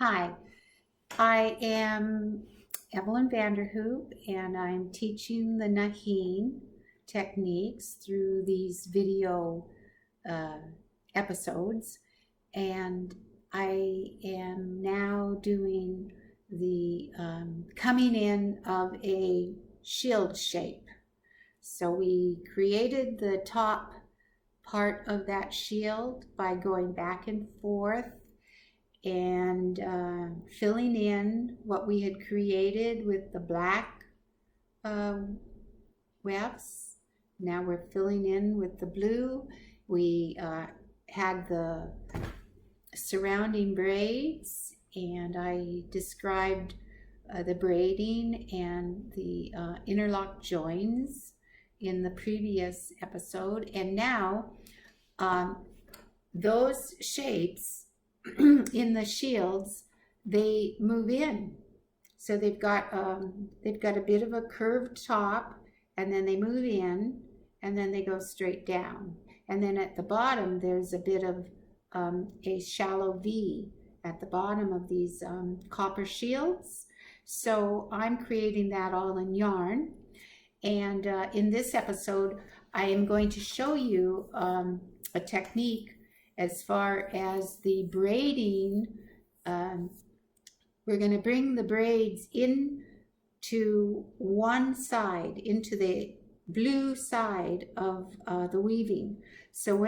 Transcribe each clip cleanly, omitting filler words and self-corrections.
Hi, I am Evelyn Vanderhoop, and I'm teaching the Naheen techniques through these video uh, episodes, and I am now doing the coming in of a shield shape. So we created the top part of that shield by going back and forth and filling in what we had created with the black wefts. Now we're filling in with the blue. We had the surrounding braids, and I described the braiding and the interlock joins in the previous episode. And now those shapes in the shields, they move in. So they've got a bit of a curved top, and then they move in, and then they go straight down. And then at the bottom, there's a bit of a shallow V at the bottom of these copper shields. So I'm creating that all in yarn. And in this episode, I am going to show you a technique as far as the braiding. We're going to bring the braids in to one side, into the blue side of the weaving. So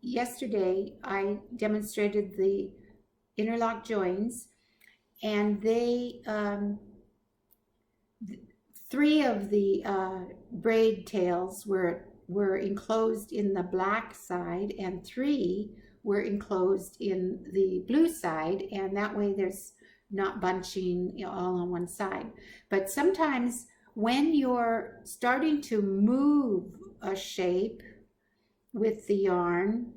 yesterday I demonstrated the interlock joins, and they three of the braid tails were enclosed in the black side, and 3 were enclosed in the blue side, and that way there's not bunching all on one side. But sometimes when you're starting to move a shape with the yarn,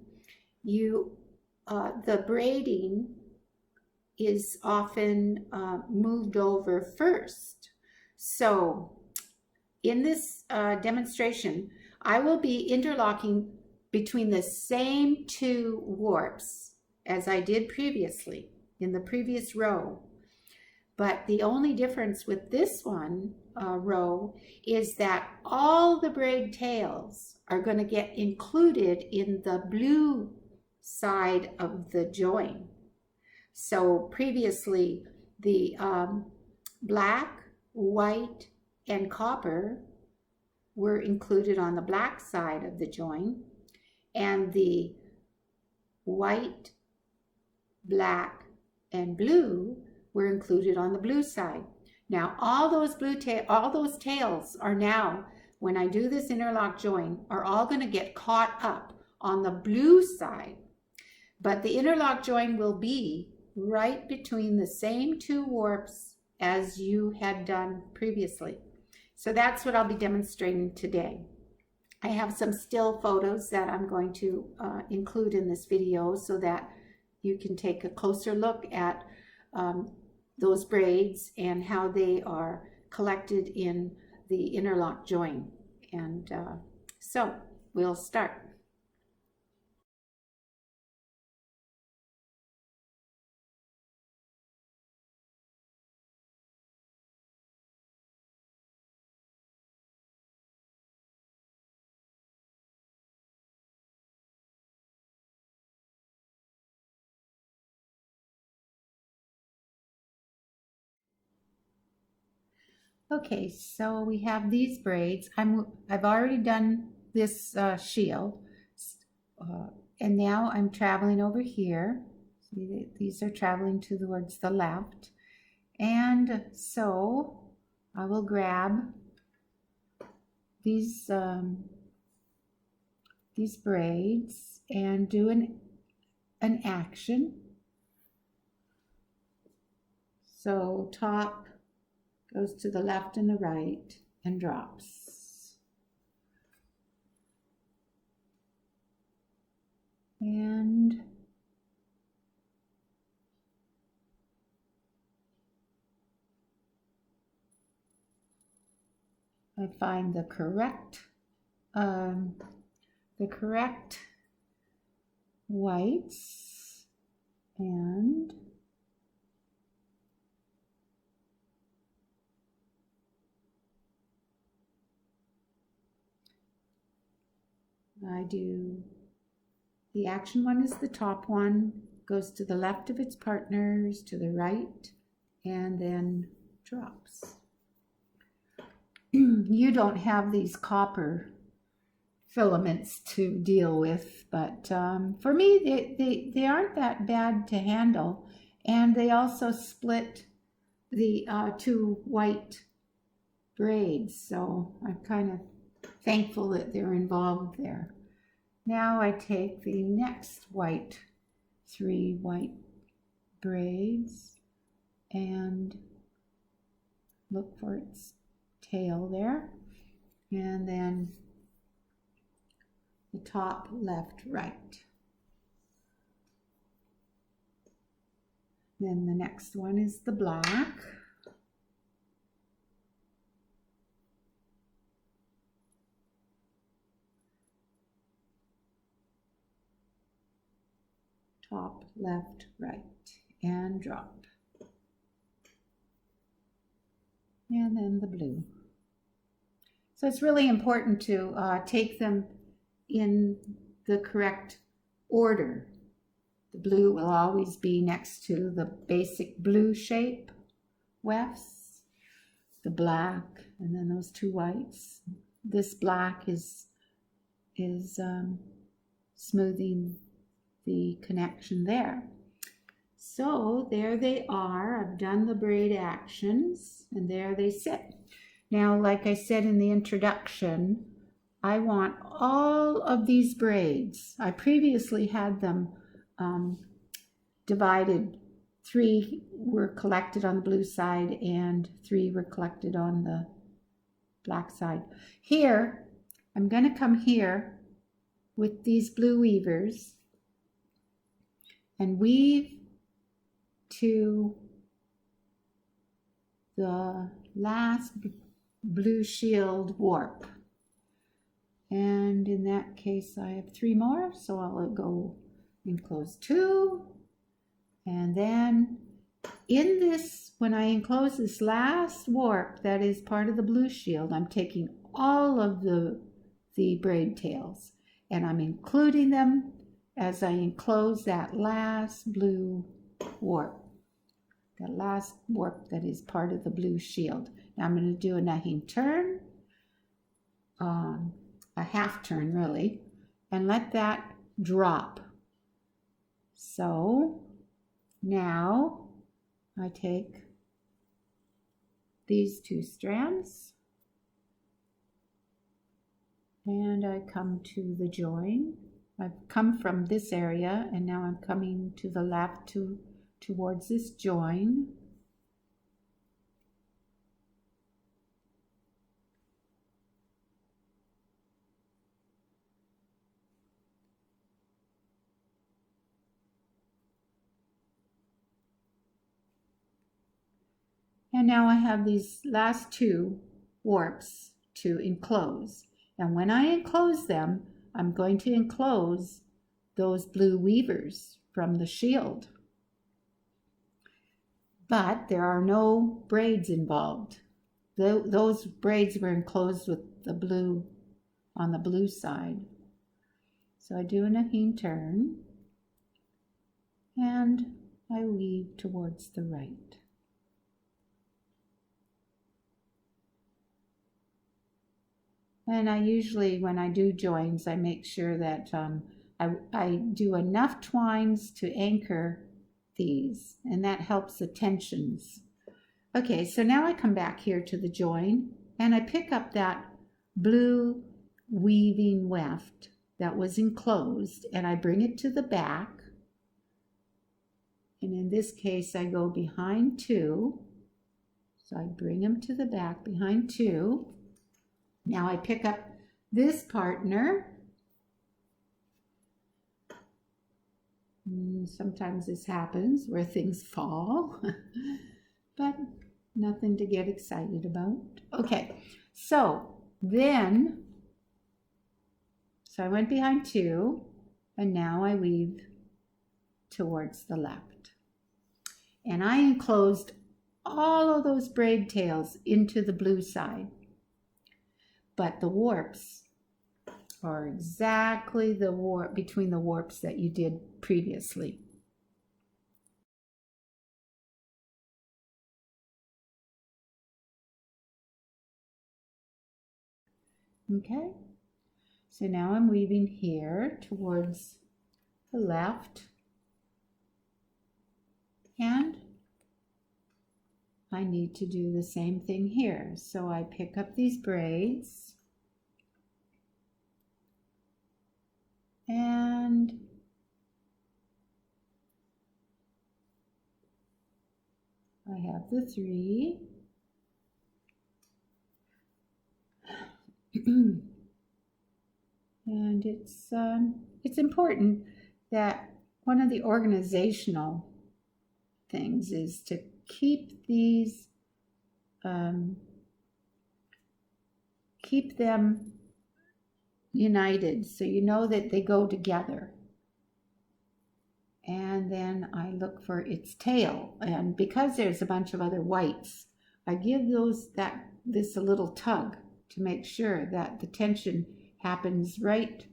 the braiding is often moved over first. So in this demonstration, I will be interlocking between the same 2 warps as I did previously in the previous row. But the only difference with this one row is that all the braid tails are going to get included in the blue side of the join. So previously the black, white, and copper were included on the black side of the join, and the white, black, and blue were included on the blue side. Now all those tails are now, when I do this interlock join, are all going to get caught up on the blue side. But the interlock join will be right between the same 2 warps as you had done previously. So that's what I'll be demonstrating today. I have some still photos that I'm going to include in this video so that you can take a closer look at those braids and how they are collected in the interlock join. And so we'll start. Okay, so we have these braids. I've already done this shield, and now I'm traveling over here. See, these are traveling towards the left, and so I will grab these braids and do an action. So top goes to the left and the right and drops. And I find the correct whites, and I do, the action one is the top one, goes to the left of its partners, to the right, and then drops. You don't have these copper filaments to deal with, but for me, they aren't that bad to handle, and they also split the two white braids, so I'm kind of thankful that they're involved there. Now I take the next three white braids and look for its tail there, and then the top, left, right. Then the next one is the black. Top, left, right, and drop. And then the blue. So it's really important to take them in the correct order. The blue will always be next to the basic blue shape wefts, the black, and then those two whites. This black is smoothing the connection there. So there they are. I've done the braid actions, and there they sit. Now, like I said in the introduction, I want all of these braids. I previously had them divided. 3 were collected on the blue side and 3 were collected on the black side. Here, I'm going to come here with these blue weavers and weave to the last blue shield warp. And in that case, I have 3 more, so I'll go enclose 2. And then in this, when I enclose this last warp that is part of the blue shield, I'm taking all of the braid tails and I'm including them as I enclose that last blue warp, that last warp that is part of the blue shield. Now I'm going to do a nahin turn, a half turn really, and let that drop. So now I take these 2 strands and I come to the join. I've come from this area and now I'm coming to the left towards this join. And now I have these last 2 warps to enclose. And when I enclose them, I'm going to enclose those blue weavers from the shield. But there are no braids involved. Those braids were enclosed with the blue on the blue side. So I do a nahin turn and I weave towards the right. And I usually, when I do joins, I make sure that I do enough twines to anchor these, and that helps the tensions. Okay, so now I come back here to the join, and I pick up that blue weaving weft that was enclosed, and I bring it to the back. And in this case, I go behind 2. So I bring them to the back behind 2. Now I pick up this partner. Sometimes this happens where things fall, but nothing to get excited about. Okay, so I went behind 2, and now I weave towards the left. And I enclosed all of those braid tails into the blue side. But the warps, are exactly the warp between the warps that you did previously. Okay, so now I'm weaving here towards the left, and I need to do the same thing here. So I pick up these braids and I have the 3. And it's important that one of the organizational things is to keep these keep them united, so you know that they go together. And then I look for its tail, and because there's a bunch of other whites, I give this a little tug to make sure that the tension happens right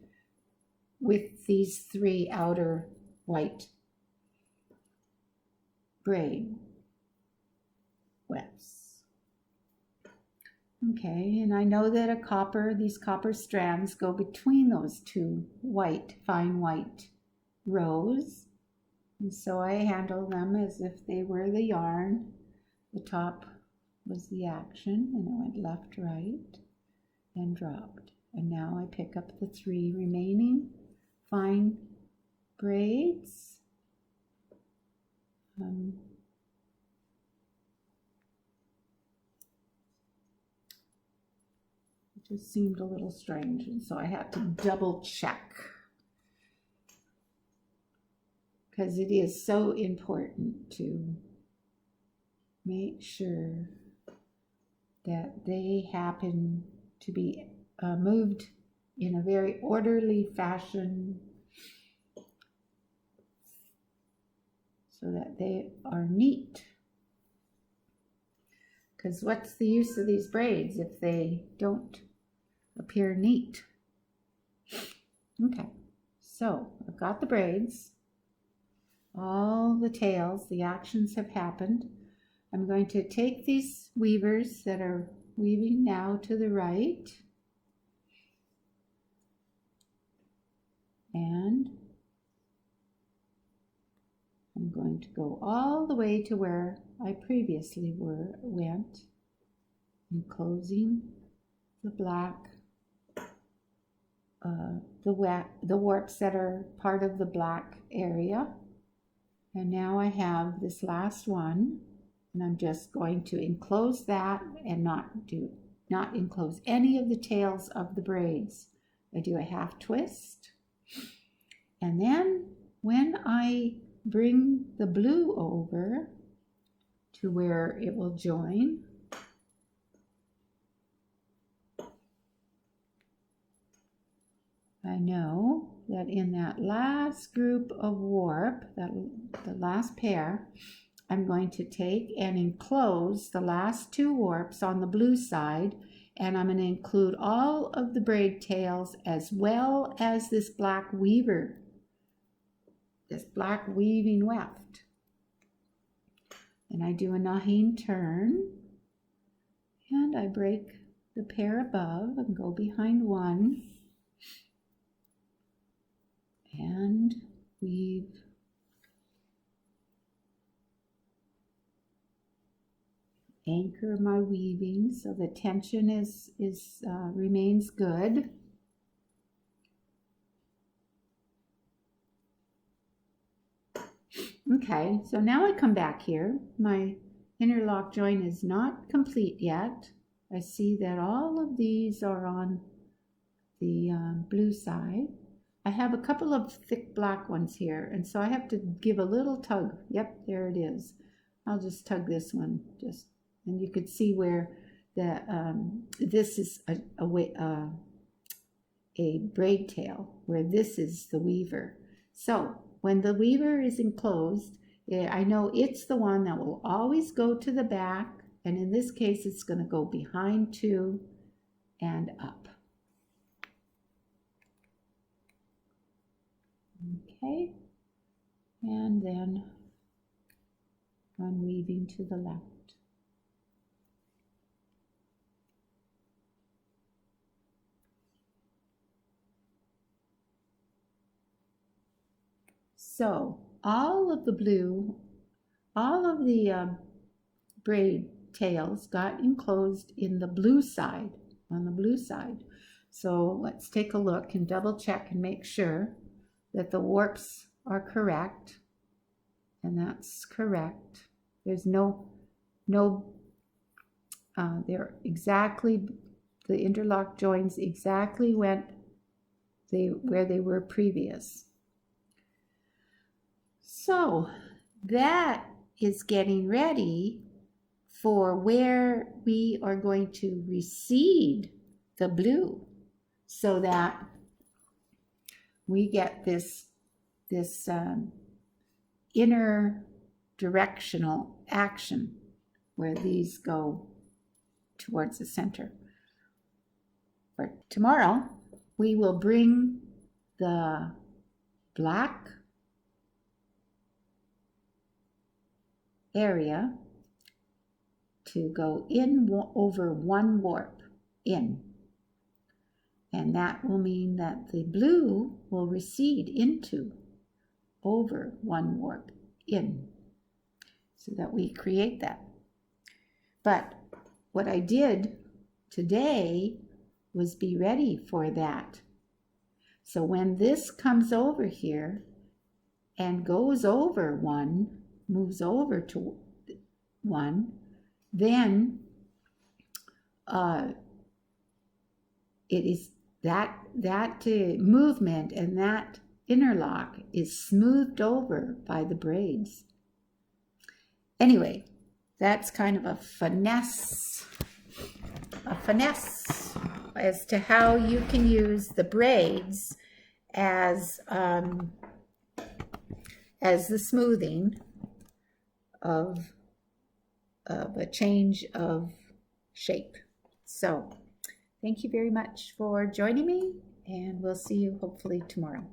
with these 3 outer white braid wefts. Okay, and I know that these copper strands go between those 2 fine white rows. And so I handle them as if they were the yarn. The top was the action, and it went left, right, and dropped. And now I pick up the 3 remaining fine braids. It just seemed a little strange, and so I had to double check, because it is so important to make sure that they happen to be moved in a very orderly fashion so that they are neat. Because what's the use of these braids if they don't appear neat? Okay, so I've got the braids, all the tails, the actions have happened. I'm going to take these weavers that are weaving now to the right, and I'm going to go all the way to where I previously went, enclosing the black, the warps that are part of the black area. And now I have this last one, and I'm just going to enclose that and not enclose any of the tails of the braids. I do a half twist, and then when I bring the blue over to where it will join, I know that in that last group of warp, the last pair, I'm going to take and enclose the last 2 warps on the blue side, and I'm going to include all of the braid tails as well as this black weaver, this black weaving weft. And I do a naheen turn, and I break the pair above and go behind one and weave anchor my weaving so the tension remains good. Okay, so now I come back here. My interlock join is not complete yet. I see that all of these are on the blue side. I have a couple of thick black ones here, and so I have to give a little tug. Yep, there it is. I'll just tug this one, and you could see where this is a braid tail, where this is the weaver. So when the weaver is enclosed, I know it's the one that will always go to the back, and in this case it's going to go behind 2 and up. Okay, and then one weaving to the left. So all of the blue, all of the braid tails got enclosed in the blue side, on the blue side. So let's take a look and double check and make sure that the warps are correct. And that's correct. There's they're exactly, the interlock joins exactly went where they were previous. So that is getting ready for where we are going to reseed the blue so that we get this inner directional action where these go towards the center. For tomorrow, we will bring the black area to go in over one warp in. And that will mean that the blue will recede into over one warp in, so that we create that. But what I did today was be ready for that. So when this comes over here and goes over one, moves over to one, then it is that movement and that interlock is smoothed over by the braids. Anyway, that's kind of a finesse as to how you can use the braids as the smoothing of a change of shape. So thank you very much for joining me, and we'll see you hopefully tomorrow.